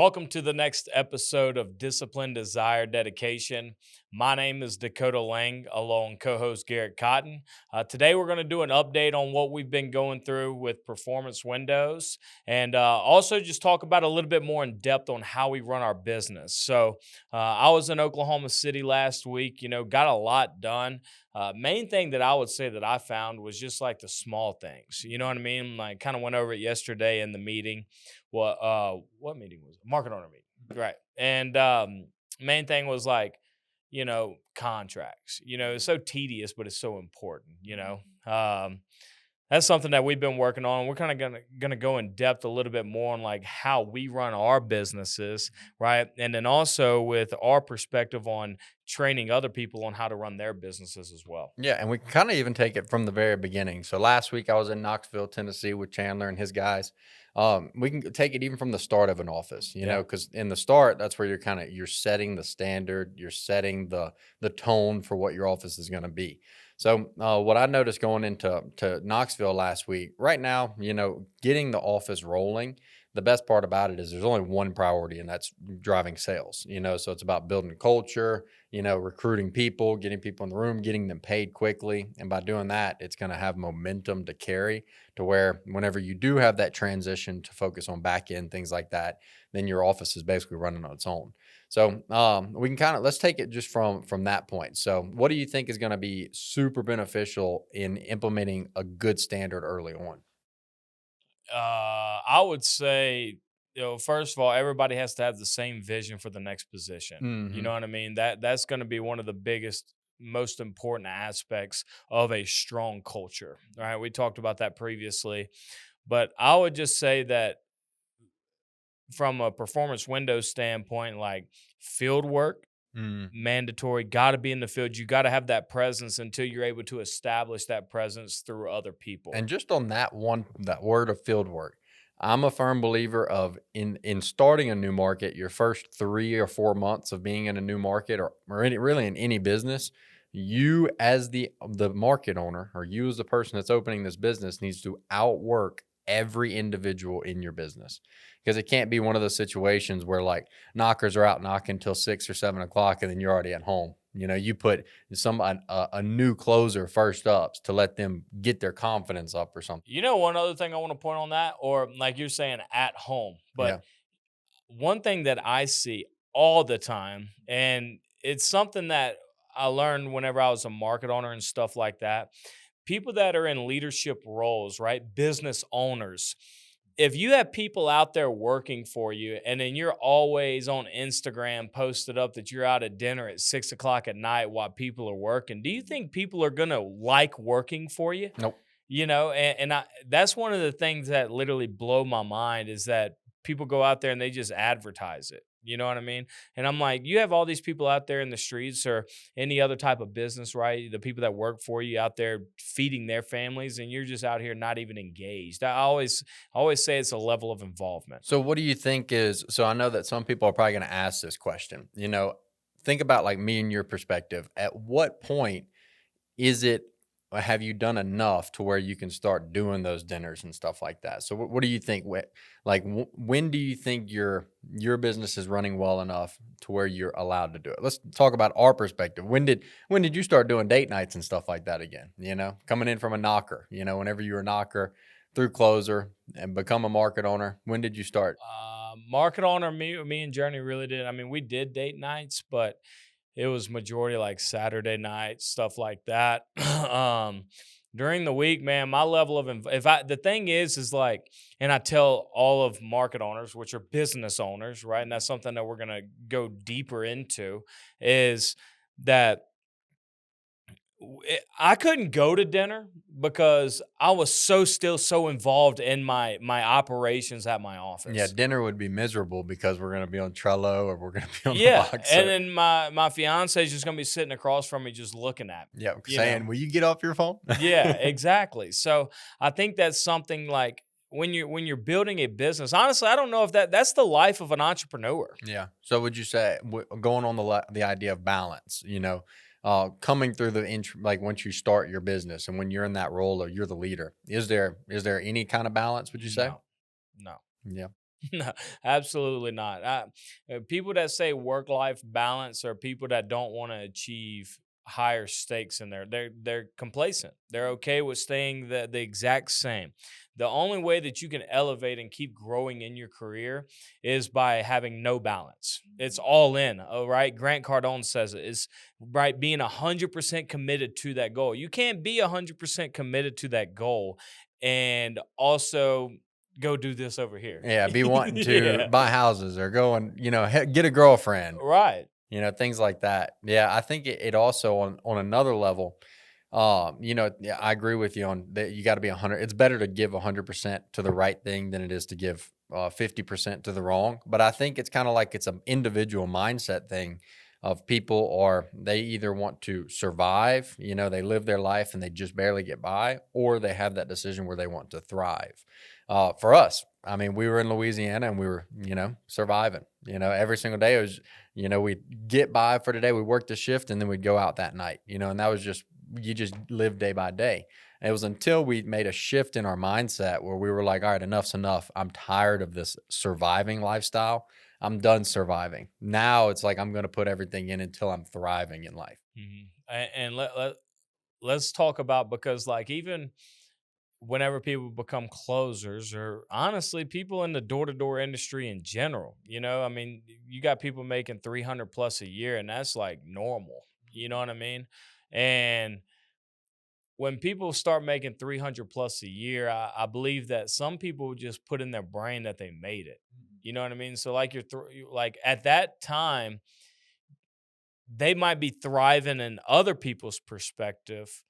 Welcome to the next episode of Discipline, Desire, Dedication. My name is Dakota Lang, along co-host Garrett Cotten. Today we're going to do an update on what we've been going through with performance windows, and also just talk about a little bit more in depth on how we run our business. So I was in Oklahoma City last week. Got a lot done. Main thing that I would say that I found was just like the small things. You know what I mean? Like kind of went over it yesterday in the meeting. What meeting was it? Market owner meeting, right? And main thing was like, contracts. It's so tedious, but it's so important. That's something that we've been working on. We're kind of gonna go in depth a little bit more on like how we run our businesses, right? And then also with our perspective on training other people on how to run their businesses as well. Yeah, and we can kind of even take it from the very beginning. So last week I was in Knoxville, Tennessee with Chandler and his guys. We can take it even from the start of an office, Yeah. because in the start, that's where you're setting the standard, you're setting the tone for what your office is going to be. So what I noticed going into Knoxville last week, right now, getting the office rolling. The best part about it is there's only one priority, and that's driving sales. So it's about building culture, recruiting people, getting people in the room, getting them paid quickly. And by doing that, it's going to have momentum to carry to where whenever you do have that transition to focus on back end, things like that, then your office is basically running on its own. So we can let's take it just from that point. So what do you think is going to be super beneficial in implementing a good standard early on? I would say, first of all, everybody has to have the same vision for the next position. You know Hmm. what I mean? That's going to be one of the biggest, most important aspects of a strong culture. All right, we talked about that previously, but I would just say that from a performance window standpoint, like field work, mandatory, got to be in the field. You got to have that presence until you're able to establish that presence through other people. And just on that word of field work, I'm a firm believer of in starting a new market, your first 3 or 4 months of being in a new market or really in any business, you as the market owner or you as the person that's opening this business needs to outwork every individual in your business. Because it can't be one of those situations where like knockers are out knocking till 6 or 7 o'clock and then you're already at home. You put a new closer first ups to let them get their confidence up or something. One other thing I want to point on that, or like you're saying at home, but Yeah. one thing that I see all the time, and it's something that I learned whenever I was a market owner and stuff like that. People that are in leadership roles, right? Business owners. If you have people out there working for you and then you're always on Instagram posted up that you're out at dinner at 6 o'clock at night while people are working, do you think people are going to like working for you? Nope. That's one of the things that literally blow my mind is that people go out there and they just advertise it. You know what I mean? And I'm like, you have all these people out there in the streets or any other type of business, right? The people that work for you out there feeding their families, and you're just out here not even engaged. I always say it's a level of involvement. So what do you think is so I know that some people are probably going to ask this question. Think about like me and your perspective. At what point is it have you done enough to where you can start doing those dinners and stuff like that? So what do you think when do you think your business is running well enough to where you're allowed to do it? Let's talk about our perspective. When did you start doing date nights and stuff like that again? Coming in from a knocker, whenever you were a knocker through closer and become a market owner, when did you start? Market owner, me and Journey really did. I mean, we did date nights, but it was majority like Saturday night, stuff like that. um, During the week, man, my level of if I the thing is like, and I tell all of market owners, which are business owners, right, and that's something that we're gonna go deeper into, is that I couldn't go to dinner because I was still so involved in my operations at my Yeah, office. dinner would be miserable because we're gonna be on Trello or we're gonna be on the Yeah, and Boxer. then my fiance is just gonna be sitting across from me, just looking at me. Yeah, You know. saying, "Will you get off your phone?" Yeah, exactly. So I think that's something like when you're building a business. Honestly, I don't know if that's the life of an entrepreneur. Yeah. So would you say going on the idea of balance, coming through like once you start your business and when you're in that role or you're the leader, is there any kind of balance? Would you say? No, no. Yeah. No, absolutely not. People that say work life balance are people that don't want to achieve higher stakes in there. They're complacent. They're okay with staying the exact same. The only way that you can elevate and keep growing in your career is by having no balance. It's all in. All right. Grant Cardone says it. It's right being 100% committed to that goal. You can't be 100% committed to that goal and also go do this over here. Yeah, be wanting to Yeah, buy houses or go and, get a girlfriend, right. things like that. Yeah, I think it also on another level, yeah, I agree with you on that. You got to be 100. It's better to give 100% to the right thing than it is to give 50% to the wrong. But I think it's kind of like it's an individual mindset thing of people, or they either want to survive, they live their life and they just barely get by, or they have that decision where they want to thrive. For us, I mean, we were in Louisiana and we were, surviving. Every single day it was, we'd get by for the day. We worked a shift and then we'd go out that night, and that was just, you just live day by day. And it was until we made a shift in our mindset where we were like, all right, enough's enough. I'm tired of this surviving lifestyle. I'm done surviving. Now it's like I'm going to put everything in until I'm thriving in life. And let's talk about, because like even whenever people become closers, or honestly people in the door-to-door industry in general, I mean, you got people making 300 plus a year, and that's like normal. You know what I mean? And when people start making 300 plus a year, I believe that some people just put in their brain that they made it. You know what I mean? So like like at that time, they might be thriving in other people's perspective,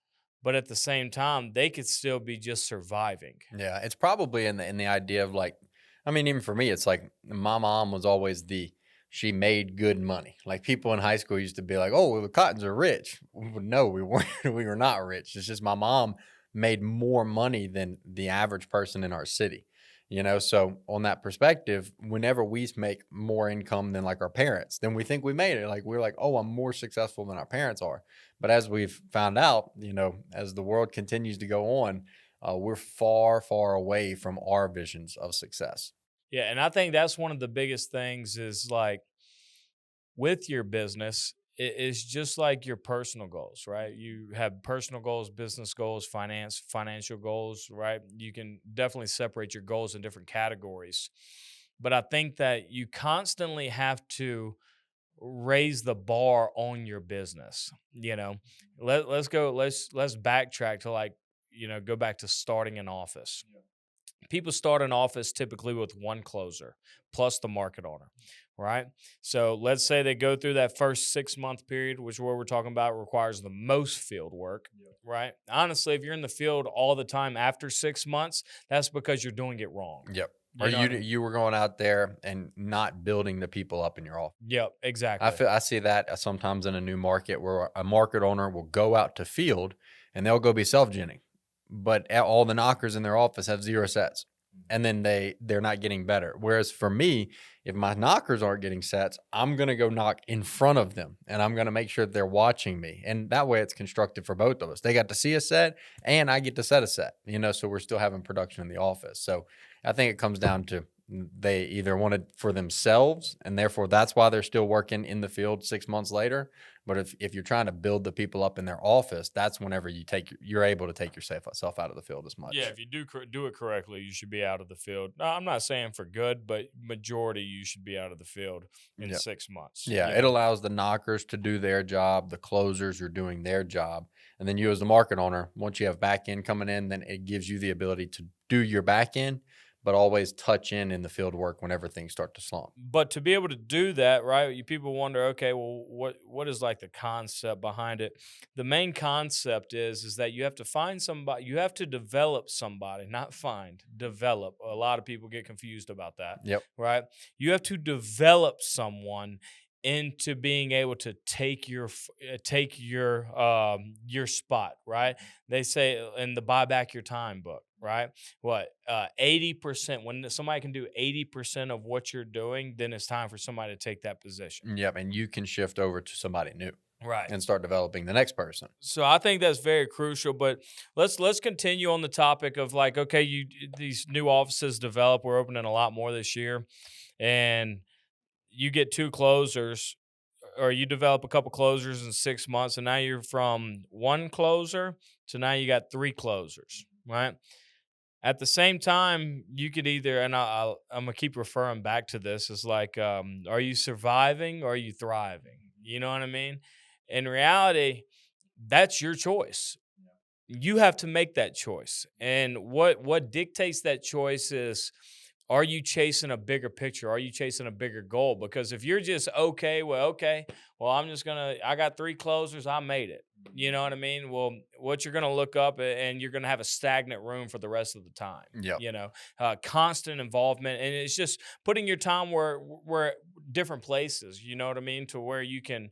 but at the same time, they could still be just surviving. Yeah, it's probably in the idea of like, I mean, even for me, it's like my mom was always she made good money. Like people in high school used to be like, "Oh, well, the Cottons are rich." No, we weren't. We were not rich. It's just my mom made more money than the average person in our city. So on that perspective, whenever we make more income than like our parents, then we think we made it. Like we're like, "Oh, I'm more successful than our parents are." But as we've found out, as the world continues to go on, we're far, far away from our visions of success. Yeah, and I think that's one of the biggest things is like with your business, it's just like your personal goals, right? You have personal goals, business goals, financial goals, right? You can definitely separate your goals in different categories. But I think that you constantly have to raise the bar on your business. Let's backtrack to like, go back to starting an office. People start an office typically with one closer plus the market owner, right? So let's say they go through that first 6 month period, which what we're talking about requires the most field work, right? Honestly, if you're in the field all the time after 6 months, that's because you're doing it wrong. Yep. Or You know you what I mean? you were going out there and not building the people up in your office. Yep, exactly. I see that sometimes in a new market where a market owner will go out to field and they'll go be self-genning, but all the knockers in their office have zero sets, and then they're not getting better. Whereas for me, if my knockers aren't getting sets, I'm gonna go knock in front of them, and I'm gonna make sure they're watching me, and that way it's constructive for both of us. They got to see a set, and I get to set a set. So we're still having production in the office. So I think it comes down to they either wanted for themselves, and therefore that's why they're still working in the field 6 months later. But if you're trying to build the people up in their office, that's whenever you're able to take yourself out of the field as Yeah, much. if you do it correctly, you should be out of the field. No, I'm not saying for good, but majority you should be out of the field in Yeah. 6 months. Yeah, it allows the knockers to do their job, the closers are doing their job, and then you as the market owner, once you have back end coming in, then it gives you the ability to do your back end, but always touch in the field work whenever things start to slump. But to be able to do that, right? People wonder, okay, well, what is like the concept behind it? The main concept is that you have to find somebody, you have to develop somebody, not find, develop. A lot of people get confused about that, Yep. right? You have to develop someone into being able to take your spot, right? They say in the buy back your time book, right? What 80%, when somebody can do 80% of what you're doing, then it's time for somebody to take that position. Yep, and you can shift over to somebody new. Right. and start developing the next person. So I think that's very crucial. But let's continue on the topic of like, okay, these new offices develop. We're opening a lot more this year, and you get two closers, or you develop a couple closers in 6 months, and now you're from one closer to now you got three closers, right? At the same time, you could either, and I'm gonna keep referring back to this, is like, are you surviving or are you thriving? You know what I mean? In reality, that's your choice. You have to make that choice. And what dictates that choice is, are you chasing a bigger picture? Are you chasing a bigger goal? Because if you're just okay, well, I got three closers, I made it. You know what I mean? Well, what you're gonna look up and you're gonna have a stagnant room for the rest of the time. Yep. Constant involvement, and it's just putting your time where different places. You know what I mean? To where you can,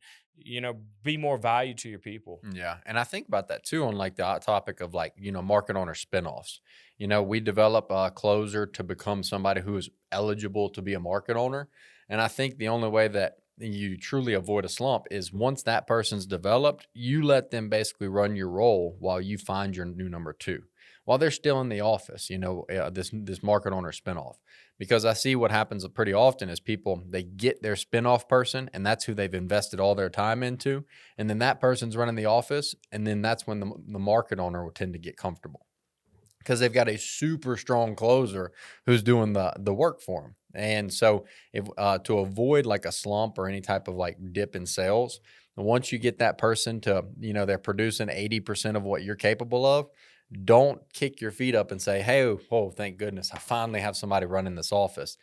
be more value to your people. Yeah. And I think about that too on like the topic of like, market owner spinoffs. We develop a closer to become somebody who is eligible to be a market owner. And I think the only way that you truly avoid a slump is once that person's developed, you let them basically run your role while you find your new number two, while they're still in the office, this market owner spinoff. Because I see what happens pretty often is people, they get their spinoff person and that's who they've invested all their time into. And then that person's running the office. And then that's when the market owner will tend to get comfortable because they've got a super strong closer who's doing the work for them. And so if to avoid like a slump or any type of like dip in sales, once you get that person to, they're producing 80% of what you're capable of, don't kick your feet up and say, "Hey, oh, thank goodness, I finally have somebody running this office."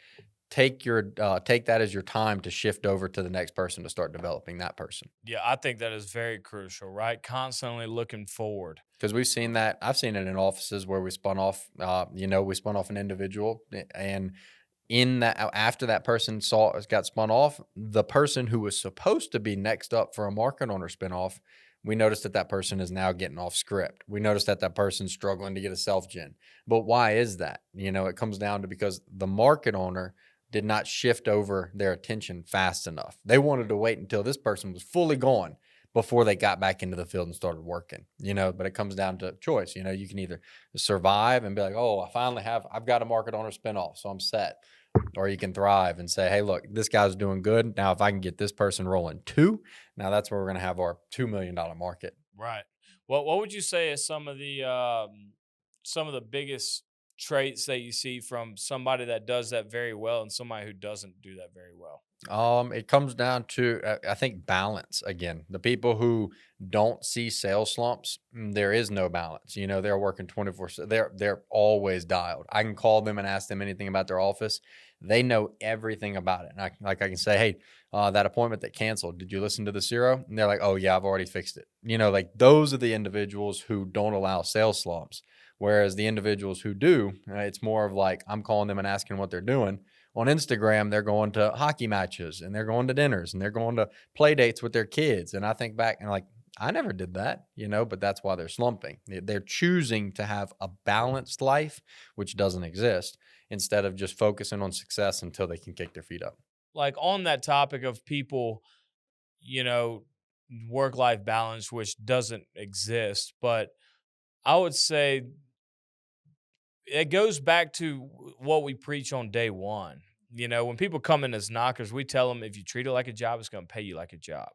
Take that as your time to shift over to the next person to start developing that person. Yeah, I think that is very crucial, right? Constantly looking forward. Because we've seen that. I've seen it in offices where we spun off. We spun off an individual, and in that after that person got spun off, the person who was supposed to be next up for a market owner spinoff, we noticed that that person is now getting off script. We noticed that that person's struggling to get a self gen. But why is that? It comes down to because the market owner did not shift over their attention fast enough. They wanted to wait until this person was fully gone before they got back into the field and started working, but it comes down to choice. You can either survive and be like, oh, I've got a market owner spinoff, so I'm set. Or you can thrive and say, hey, look, this guy's doing good. Now, if I can get this person rolling too, now that's where we're going to have our $2 million market. Right. What would you say is some of the biggest traits that you see from somebody that does that very well and somebody who doesn't do that very well? It comes down to, I think, balance again. The people who don't see sales slumps, there is no balance. They're working 24. They're always dialed. I can call them and ask them anything about their office. They know everything about it. And I can say, hey, that appointment that canceled, did you listen to the zero? And they're like, oh yeah, I've already fixed it. Like those are the individuals who don't allow sales slumps. Whereas the individuals who do, it's more of like I'm calling them and asking what they're doing. On Instagram, they're going to hockey matches and they're going to dinners and they're going to play dates with their kids. And I think back and like, I never did that, but that's why they're slumping. They're choosing to have a balanced life, which doesn't exist, instead of just focusing on success until they can kick their feet up. Like on that topic of people, you know, work life balance, which doesn't exist, but I would say it goes back to what we preach on day one. When people come in as knockers, we tell them if you treat it like a job, it's going to pay you like a job.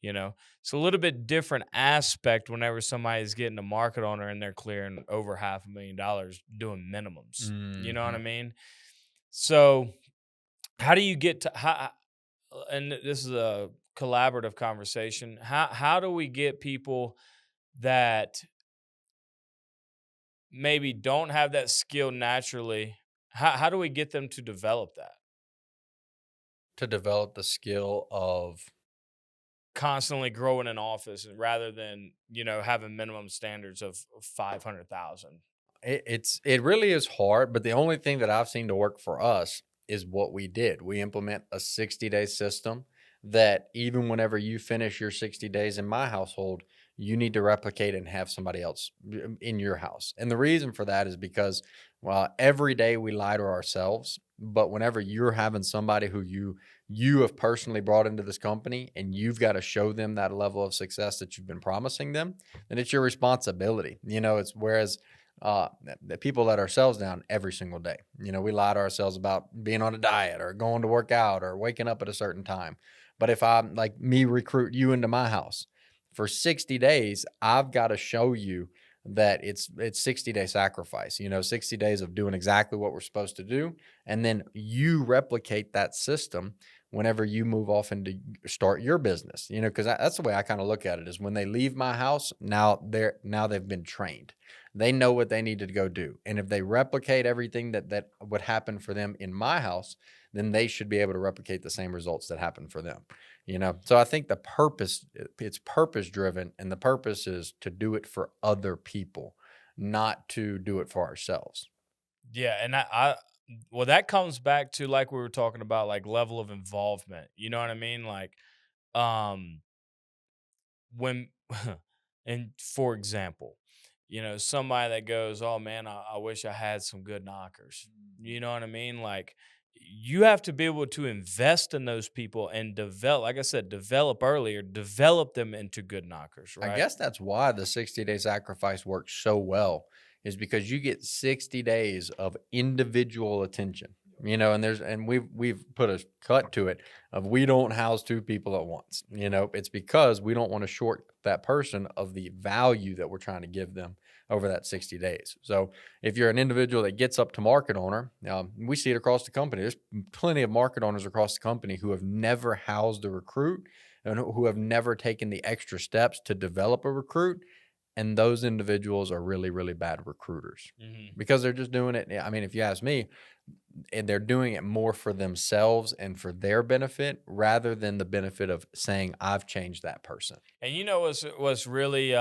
It's a little bit different aspect whenever somebody's getting a market owner and they're clearing over $500,000 doing minimums. You know what I Mhm. mean? So, how do you get to how? And this is a collaborative conversation. How do we get people that maybe don't have that skill naturally? How do we get them to develop that? To develop the skill of Constantly growing an office rather than, having minimum standards of 500,000. it really is hard, but the only thing that I've seen to work for us is what we did. We implement a 60-day system that even whenever you finish your 60 days in my household, you need to replicate and have somebody else in your house. And the reason for that is because, well, every day we lie to ourselves, but whenever you're having somebody who you have personally brought into this company and you've got to show them that level of success that you've been promising them, then it's your responsibility. It's whereas the people let ourselves down every single day. We lie to ourselves about being on a diet or going to work out or waking up at a certain time. But if I like me recruit you into my house for 60 days, I've got to show you that it's 60-day sacrifice, 60 days of doing exactly what we're supposed to do. And then you replicate that system whenever you move off and to start your business, because that's the way I kind of look at it is when they leave my house, now they've been trained. They know what they need to go do. And if they replicate everything that would happen for them in my house, then they should be able to replicate the same results that happen for them. So I think it's purpose driven, and the purpose is to do it for other people, not to do it for ourselves. Yeah, and well, that comes back to like we were talking about, like level of involvement. You know what I mean? Like, um, when, and for example, somebody that goes, "Oh man, I wish I had some good knockers." You know what I mean? Like, you have to be able to invest in those people and develop. Like I said, develop earlier, develop them into good knockers, I right? guess that's why the 60-day sacrifice works so well, is because you get 60 days of individual attention. And we've put a cut to it of we don't house two people at once. It's because we don't want to short that person of the value that we're trying to give them over that 60 days. So if you're an individual that gets up to market owner, we see it across the company. There's plenty of market owners across the company who have never housed a recruit and who have never taken the extra steps to develop a recruit. And those individuals are really, really bad recruiters Hmm. because they're just doing it. I mean, if you ask me, and they're doing it more for themselves and for their benefit rather than the benefit of saying, I've changed that person. And what's really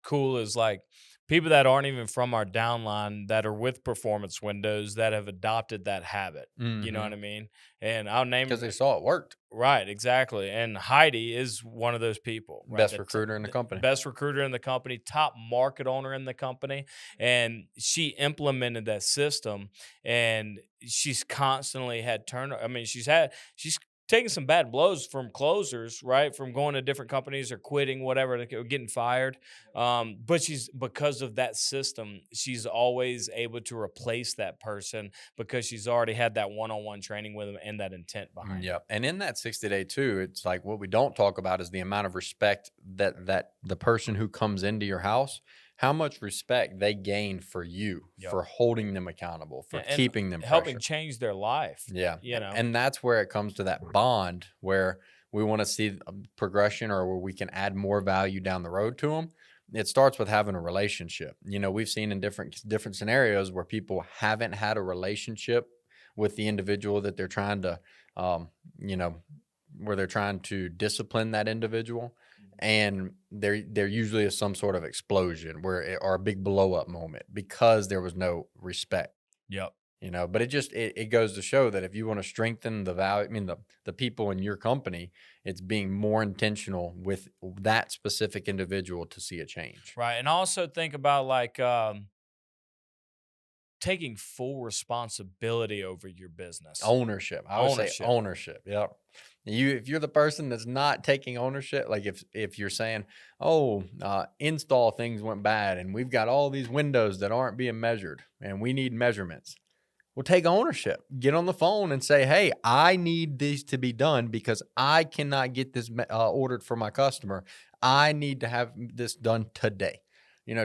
cool is like people that aren't even from our downline that are with performance windows that have adopted that habit. You know what I mean? And I'll Because name they saw it worked. right, exactly. And Heidi is one of those people, right? Best recruiter in the The company. best recruiter in the company, top market owner in the company, and she implemented that system. And she's constantly had turn. I mean, she's taking some bad blows from closers, right? From going to different companies or quitting, whatever, like, or getting fired. But she's because of that system, she's always able to replace that person because she's already had that one-on-one training with them and that intent behind it. Yep. And in that 60-day too, it's like what we don't talk about is the amount of respect that the person who comes into your house, how much respect they gain for you, Yep. for holding them accountable, for And keeping them helping pressure. change their life, Yeah. you know? And that's where it comes to that bond where we want to see progression or where we can add more value down the road to them. It starts with having a relationship. We've seen in different scenarios where people haven't had a relationship with the individual that they're trying to, um, you know, where they're trying to discipline that individual, and there usually is some sort of explosion or a big blow up moment because there was no respect. Yep. But it goes to show that if you want to strengthen the value, I mean, the people in your company, it's being more intentional with that specific individual to see a change. Right, and also think about, like, taking full responsibility over your business. Ownership. I would say Ownership. ownership. Yep. If you're the person that's not taking ownership, like if you're saying, "Oh, install things went bad, and we've got all these windows that aren't being measured, and we need measurements." Well, take ownership. Get on the phone and say, "Hey, I need these to be done because I cannot get this ordered for my customer. I need to have this done today."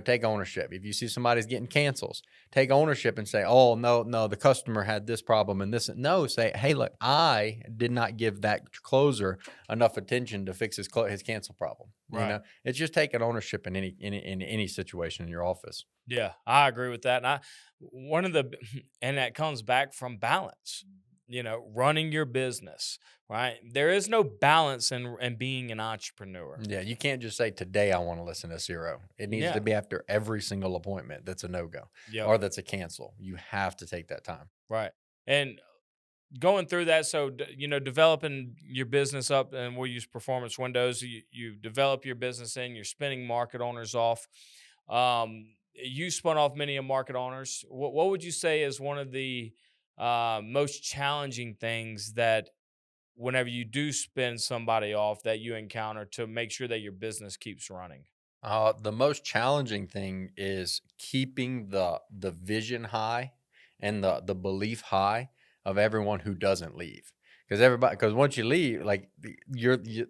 Take ownership. If you see somebody's getting cancels, take ownership and say, "Oh, no, no, the customer had this problem and this." No, say, "Hey, look, I did not give that closer enough attention to fix his cancel problem." Right. It's just taking ownership in any situation in your office. Yeah, I agree with that, and I one of the and that comes back from balance, running your business, right? There is no balance in being an entrepreneur. Yeah, you can't just say today I want to listen to zero. It needs to Yeah. be after every single appointment that's a no-go Yep. or that's a cancel. You have to take that time. Right. And going through that, so developing your business up, and we'll use performance windows. You develop your business in. You're spinning market owners off. You spun off many of market owners. What would you say is one of the most challenging things that whenever you do spin somebody off that you encounter to make sure that your business keeps running? The most challenging thing is keeping the vision high and the belief high of everyone who doesn't leave. Because once you leave, like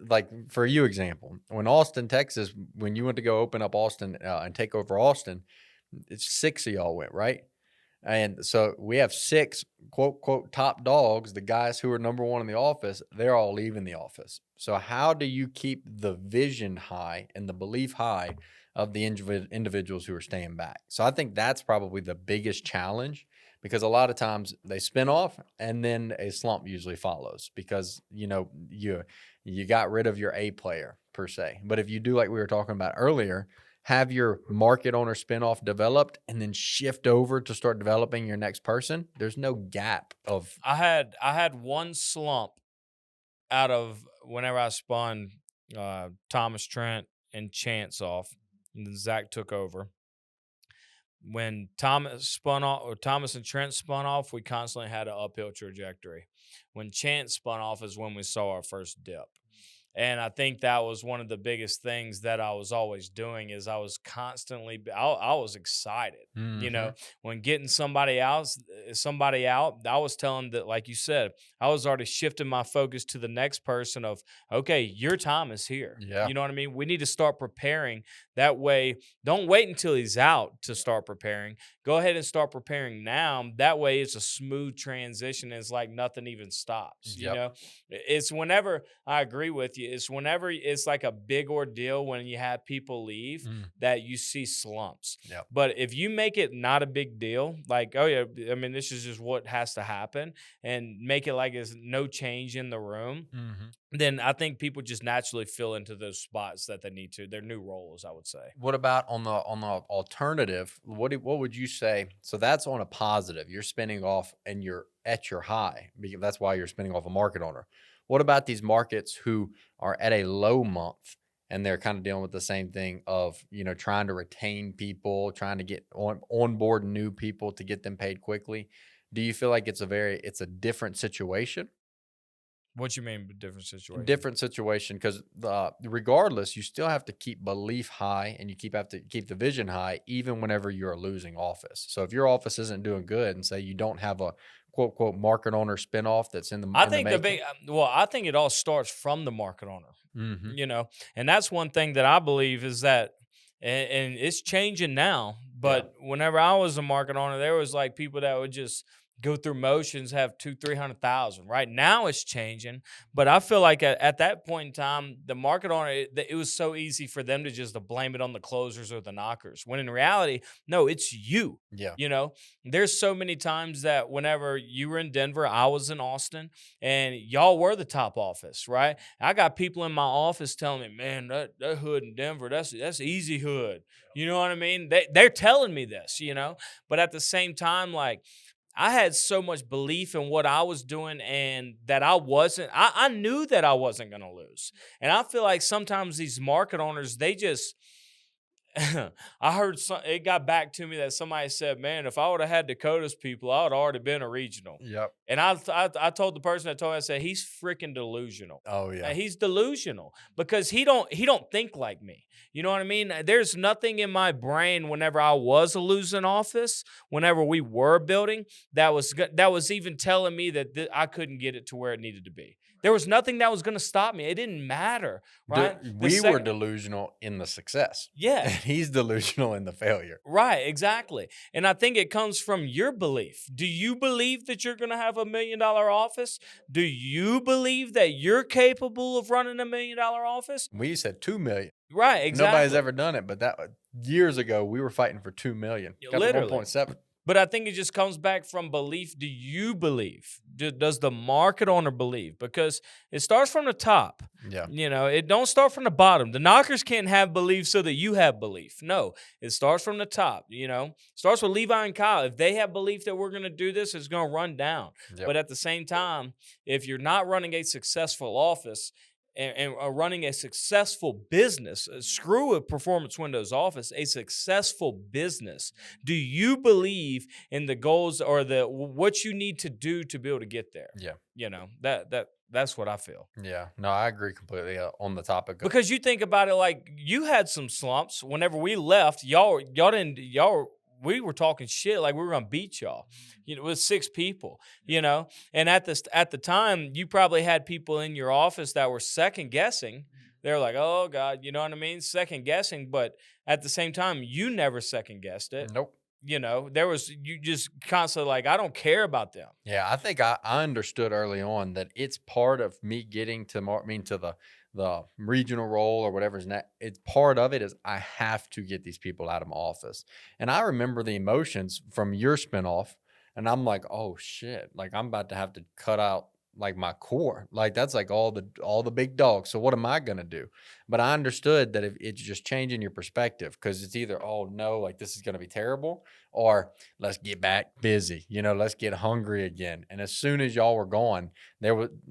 like for you example, when Austin, Texas, when you went to go open up Austin and take over Austin, it's six of y'all went, right? And so we have six quote, quote, top dogs, the guys who are number one in the office, they're all leaving the office. So, how do you keep the vision high and the belief high of the individuals who are staying back? So, I think that's probably the biggest challenge because a lot of times they spin off and then a slump usually follows because, you got rid of your A player per se. But if you do, like we were talking about earlier, have your market owner spinoff developed and then shift over to start developing your next person, there's no gap of I had one slump out of whenever I spun Thomas Trent and Chance off, and then Zach took over. When Thomas spun off, or Thomas and Trent spun off, we constantly had an uphill trajectory. When Chance spun off is when we saw our first dip. And I think that was one of the biggest things that I was always doing is I was constantly I was excited. Mhm. When getting somebody out, I was telling that, like you said, I was already shifting my focus to the next person of, okay, your time is here. Yeah. You know what I mean? We need to start preparing. That way, don't wait until he's out to start preparing. Go ahead and start preparing now. That way it's a smooth transition. It's like nothing even stops. Yep. It's whenever I agree with you. It's whenever it's like a big ordeal when you have people leave Mm. that you see slumps. Yep. But if you make it not a big deal, like, oh yeah, I mean, this is just what has to happen, and make it like it's no change in the room, Mhm. then I think people just naturally fill into those spots that they need to, their new roles, I would say. What about on the alternative? What would you say? So that's on a positive. You're spinning off and you're at your high because that's why you're spinning off a market owner. What about these markets who are at a low month and they're kind of dealing with the same thing of trying to retain people, trying to get on board new people to get them paid quickly? Do you feel like it's a different situation? What you mean, different situation? Different situation because regardless, you still have to keep belief high and have to keep the vision high even whenever you're a losing office. So if your office isn't doing good and say you don't have a quote quote market owner spinoff that's I in the think the making. big, well, I think it all starts from the market owner, Hmm. and that's one thing that I believe is that, and it's changing now. Yeah. But whenever I was a market owner, there was like people that would just go through motions, have 300,000. Right now, it's changing, but I feel like at that point in time, the market owner, it was so easy for them to just to blame it on the closers or the knockers. When in reality, no, it's you. Yeah. You know, there's so many times that whenever you were in Denver, I was in Austin, and y'all were the top office, right? I got people in my office telling me, man, that hood in Denver, that's easy hood. You know what I mean? They're telling me this. But at the same time, like, I had so much belief in what I was doing and that I knew that I wasn't going to lose. And I feel like sometimes these market owners, they just, I heard it got back to me that somebody said, "Man, if I would have had Dakota's people, I would have already been a regional." Yep. And I told the person that told me, I said, "He's freaking delusional. Oh yeah. He's delusional because he don't think like me. You know what I mean? There's nothing in my brain whenever I was a losing office, whenever we were building, that was even telling me that I couldn't get it to where it needed to be. There was nothing that was going to stop me. It didn't matter, right? The We were second, delusional in the success, yeah. and he's delusional in the failure. Right, exactly. And I think it comes from your belief. Do you believe that you're going to have $1 million office? Do you believe that you're capable of running $1 million office? We said 2 million. Right, Nobody's exactly. ever done it, but that years ago we were fighting for 2 million. Yeah, Got to literally. 1.7. But I think it just comes back from belief. Do you believe? Does the market owner believe? Because it starts from the top. Yeah. It don't start from the bottom. The knockers can't have belief so that you have belief. No, it starts from the top. Starts with Levi and Kyle. If they have belief that we're going to do this, it's going to run down. Yep. But at the same time, if you're not running a successful office, and are running a successful business, screw a Performance Windows office, a successful business, do you believe in the goals or what you need to do to be able to get there? Yeah. That's what I feel. Yeah. No, I agree completely on the topic. Because you think about it, like you had some slumps. Whenever we left, we were talking shit like we were gonna beat y'all, with 6 people, And at the time, you probably had people in your office that were second guessing. They're like, "Oh God," you know what I mean? Second guessing, but at the same time, you never second guessed it. Nope. You just constantly like, I don't care about them. Yeah, I think I understood early on that it's part of me getting to the regional role or whatever's next. It's part of it is I have to get these people out of my office. And I remember the emotions from your spinoff, and I'm like, oh shit, like I'm about to have to cut out like my core. Like that's like all the big dogs. So what am I gonna do? But I understood that if it's just changing your perspective, because it's either, oh no, like this is gonna be terrible, or let's get back busy, let's get hungry again. And as soon as y'all were gone,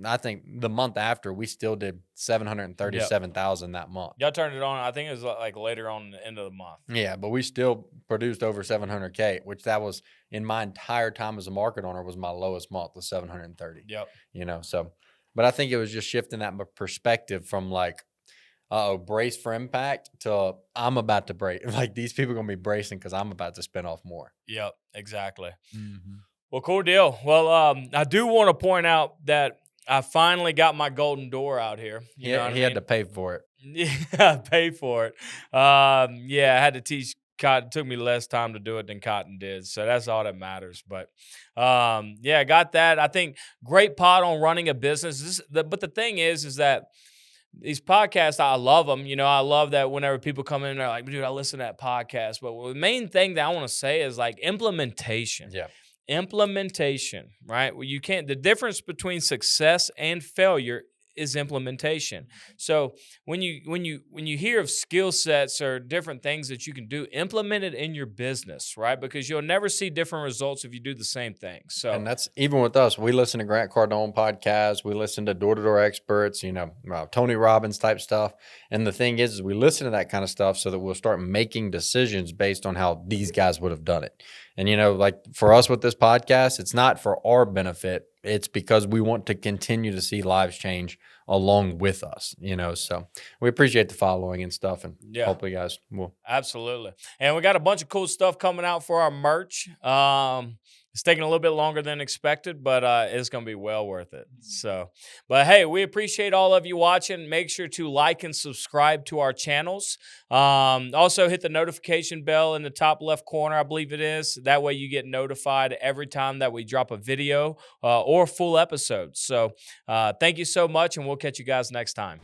I think the month after, we still did 737,000 that month. Y'all turned it on. I think it was like later on the end of the month. Yeah, but we still produced over 700K, which that was in my entire time as a market owner was my lowest month was 730. Yep. So, but I think it was just shifting that perspective from like, brace for impact to I'm about to brace. Like these people are going to be bracing because I'm about to spin off more. Yep, exactly. Mm-hmm. Well, cool deal. Well, I do want to point out that I finally got my golden door out here. He had to pay for it. Yeah, pay for it. I had to teach Cotten. It took me less time to do it than Cotten did. So that's all that matters. But I got that. I think great pod on running a business. But the thing is that these podcasts, I love them. I love that whenever people come in, they're like, dude, I listen to that podcast. But the main thing that I want to say is like implementation. Yeah. Implementation, right? Well, you can't, the difference between success and failure is implementation. So when you hear of skill sets or different things that you can do, implement it in your business, right? Because you'll never see different results if you do the same thing. So, and that's even with us. We listen to Grant Cardone podcasts. We listen to door-to-door experts, Tony Robbins type stuff. And the thing is we listen to that kind of stuff so that we'll start making decisions based on how these guys would have done it. And, like for us with this podcast, it's not for our benefit. It's because we want to continue to see lives change along with us, so we appreciate the following and stuff. And hopefully you guys will. Absolutely. And we got a bunch of cool stuff coming out for our merch. It's taking a little bit longer than expected, but it's going to be well worth it. So, but hey, we appreciate all of you watching. Make sure to like and subscribe to our channels. Also hit the notification bell in the top left corner, I believe it is. That way you get notified every time that we drop a video or full episode. So thank you so much, and we'll catch you guys next time.